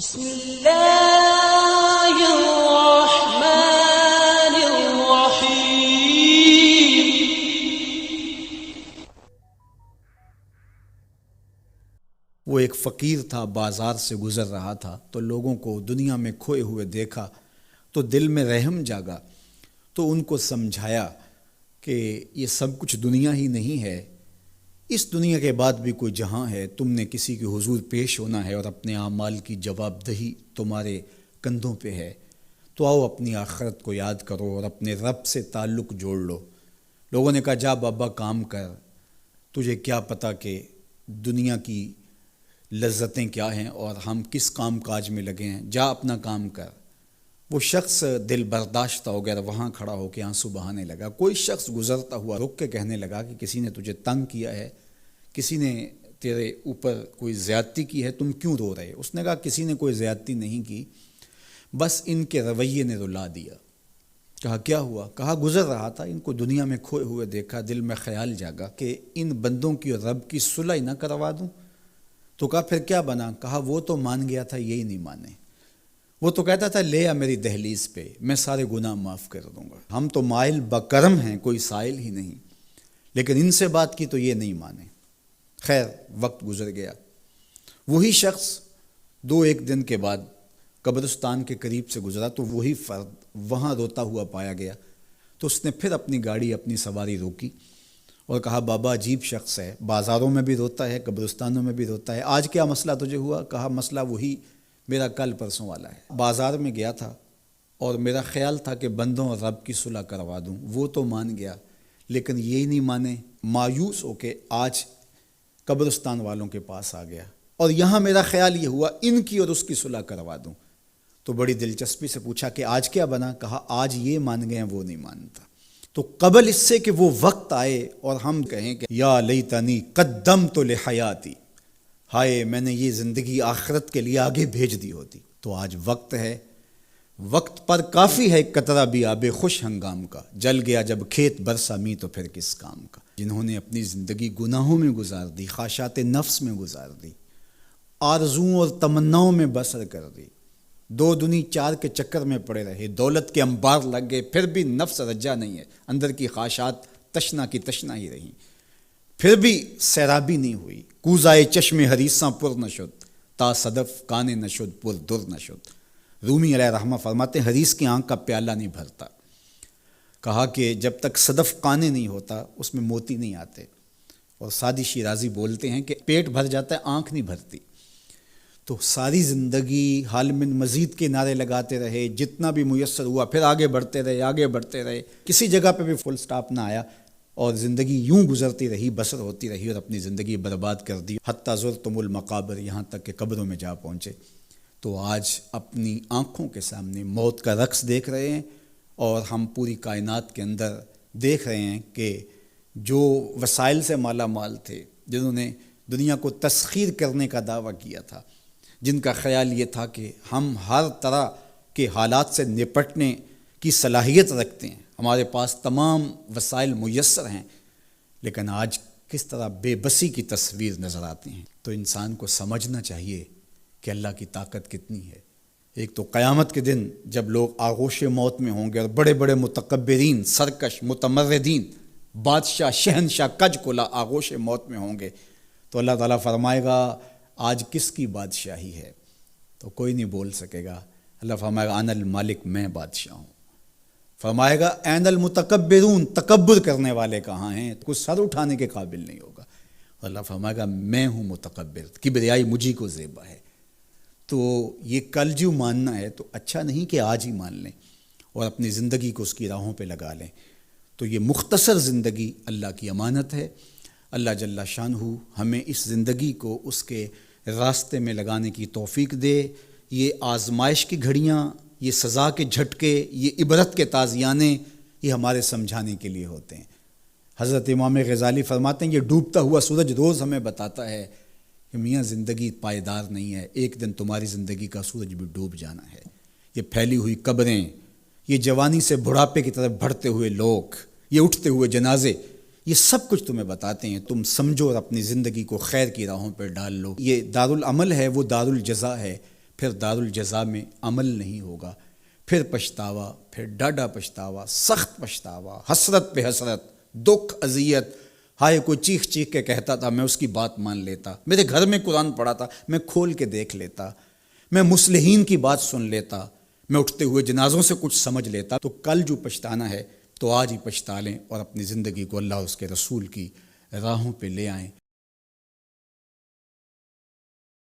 بسم اللہ الرحمن الرحیم۔ وہ ایک فقیر تھا، بازار سے گزر رہا تھا تو لوگوں کو دنیا میں کھوئے ہوئے دیکھا تو دل میں رحم جاگا، تو ان کو سمجھایا کہ یہ سب کچھ دنیا ہی نہیں ہے، اس دنیا کے بعد بھی کوئی جہاں ہے، تم نے کسی کے حضور پیش ہونا ہے اور اپنے اعمال کی جواب دہی تمہارے کندھوں پہ ہے، تو آؤ اپنی آخرت کو یاد کرو اور اپنے رب سے تعلق جوڑ لو۔ لوگوں نے کہا جا بابا کام کر، تجھے کیا پتہ کہ دنیا کی لذتیں کیا ہیں اور ہم کس کام کاج میں لگے ہیں، جا اپنا کام کر۔ وہ شخص دل برداشتہ ہو گیا، وہاں کھڑا ہو کے آنسو بہانے لگا۔ کوئی شخص گزرتا ہوا رک کے کہنے لگا کہ کسی نے تجھے تنگ کیا ہے، کسی نے تیرے اوپر کوئی زیادتی کی ہے، تم کیوں رو رہے؟ اس نے کہا کسی نے کوئی زیادتی نہیں کی، بس ان کے رویے نے رلا دیا۔ کہا کیا ہوا؟ کہا گزر رہا تھا، ان کو دنیا میں کھوئے ہوئے دیکھا، دل میں خیال جاگا کہ ان بندوں کی اور رب کی صلح نہ کروا دوں۔ تو کہا پھر کیا بنا؟ کہا وہ تو مان گیا تھا، یہی نہیں مانے۔ وہ تو کہتا تھا لے آ میری دہلیز پہ، میں سارے گناہ معاف کر دوں گا، ہم تو مائل بکرم ہیں، کوئی سائل ہی نہیں، لیکن ان سے بات کی تو یہ نہیں مانے۔ خیر وقت گزر گیا، وہی شخص ایک دن کے بعد قبرستان کے قریب سے گزرا تو وہی فرد وہاں روتا ہوا پایا گیا۔ تو اس نے پھر اپنی گاڑی، اپنی سواری روکی اور کہا بابا عجیب شخص ہے، بازاروں میں بھی روتا ہے، قبرستانوں میں بھی روتا ہے، آج کیا مسئلہ تجھے ہوا؟ کہا مسئلہ وہی میرا کل پرسوں والا ہے، بازار میں گیا تھا اور میرا خیال تھا کہ بندوں اور رب کی صلح کروا دوں، وہ تو مان گیا لیکن یہی نہیں مانے، مایوس ہو کے آج قبرستان والوں کے پاس آ گیا اور یہاں میرا خیال یہ ہوا ان کی اور اس کی صلح کروا دوں۔ تو بڑی دلچسپی سے پوچھا کہ آج کیا بنا؟ کہا آج یہ مان گئے ہیں، وہ نہیں مانتا۔ تو قبل اس سے کہ وہ وقت آئے اور ہم کہیں کہ یا لیتنی قدمت لحیاتی، ہائے میں نے یہ زندگی آخرت کے لیے آگے بھیج دی ہوتی۔ تو آج وقت ہے، وقت پر کافی ہے قطرہ بھی آب خوش ہنگام کا، جل گیا جب کھیت برسا می تو پھر کس کام کا۔ جنہوں نے اپنی زندگی گناہوں میں گزار دی، خواہشات نفس میں گزار دی، آرزوؤں اور تمناؤں میں بسر کر دی، دو دنی چار کے چکر میں پڑے رہے، دولت کے انبار لگ گئے، پھر بھی نفس رجا نہیں ہے، اندر کی خواہشات تشنا کی تشنا ہی رہیں، پھر بھی سیرابی نہیں ہوئی، کوزائے چشم حریصاں پر نشد، تا صدف کانے نشد پر در نشد۔ رومی علیہ رحمہ فرماتے ہیں حریص کی آنکھ کا پیالہ نہیں بھرتا۔ کہا کہ جب تک صدف قانے نہیں ہوتا اس میں موتی نہیں آتے، اور سادی شیرازی بولتے ہیں کہ پیٹ بھر جاتا ہے آنکھ نہیں بھرتی۔ تو ساری زندگی حال من مزید کے نعرے لگاتے رہے، جتنا بھی میسر ہوا پھر آگے بڑھتے رہے، آگے بڑھتے رہے، کسی جگہ پہ بھی فل سٹاپ نہ آیا اور زندگی یوں گزرتی رہی، بسر ہوتی رہی اور اپنی زندگی برباد کر دی، حتیٰ زرتم المقابر، یہاں تک کہ قبروں میں جا پہنچے۔ تو آج اپنی آنکھوں کے سامنے موت کا رقص دیکھ رہے ہیں اور ہم پوری کائنات کے اندر دیکھ رہے ہیں کہ جو وسائل سے مالا مال تھے، جنہوں نے دنیا کو تسخیر کرنے کا دعویٰ کیا تھا، جن کا خیال یہ تھا کہ ہم ہر طرح کے حالات سے نپٹنے کی صلاحیت رکھتے ہیں، ہمارے پاس تمام وسائل میسر ہیں، لیکن آج کس طرح بے بسی کی تصویر نظر آتی ہیں۔ تو انسان کو سمجھنا چاہیے کہ اللہ کی طاقت کتنی ہے۔ ایک تو قیامت کے دن جب لوگ آغوش موت میں ہوں گے اور بڑے بڑے متکبرین، سرکش، متمردین، بادشاہ، شہنشاہ، کج کلا آغوش موت میں ہوں گے، تو اللہ تعالیٰ فرمائے گا آج کس کی بادشاہی ہے؟ تو کوئی نہیں بول سکے گا۔ اللہ فرمائے گا انا المالک، میں بادشاہ ہوں۔ فرمائے گا این المتکبرون، تکبر کرنے والے کہاں ہیں؟ کچھ سر اٹھانے کے قابل نہیں ہوگا۔ اللہ فرمائے گا میں ہوں متکبر، کبریائی مجھی کو زیبا ہے۔ تو یہ کل جو ماننا ہے تو اچھا نہیں کہ آج ہی مان لیں اور اپنی زندگی کو اس کی راہوں پہ لگا لیں۔ تو یہ مختصر زندگی اللہ کی امانت ہے، اللہ جل شانہ ہمیں اس زندگی کو اس کے راستے میں لگانے کی توفیق دے۔ یہ آزمائش کی گھڑیاں، یہ سزا کے جھٹکے، یہ عبرت کے تازیانے، یہ ہمارے سمجھانے کے لیے ہوتے ہیں۔ حضرت امام غزالی فرماتے ہیں یہ ڈوبتا ہوا سورج روز ہمیں بتاتا ہے کہ میاں زندگی پائیدار نہیں ہے، ایک دن تمہاری زندگی کا سورج بھی ڈوب جانا ہے۔ یہ پھیلی ہوئی قبریں، یہ جوانی سے بڑھاپے کی طرف بڑھتے ہوئے لوگ، یہ اٹھتے ہوئے جنازے، یہ سب کچھ تمہیں بتاتے ہیں، تم سمجھو اور اپنی زندگی کو خیر کی راہوں پر ڈال لو۔ یہ دارالعمل ہے، وہ دارالجزا ہے، پھر دارالجزا میں عمل نہیں ہوگا، پھر پچھتاوا، پھر ڈاڈا پچھتاوا، سخت پچھتاوا، حسرت پہ حسرت، دکھ، اذیت۔ ہائے کوئی چیخ چیخ کے کہتا تھا میں اس کی بات مان لیتا، میرے گھر میں قرآن پڑھا تھا میں کھول کے دیکھ لیتا، میں مصلحین کی بات سن لیتا، میں اٹھتے ہوئے جنازوں سے کچھ سمجھ لیتا۔ تو کل جو پچھتانا ہے تو آج ہی پچھتا لیں اور اپنی زندگی کو اللہ اس کے رسول کی راہوں پہ لے آئیں۔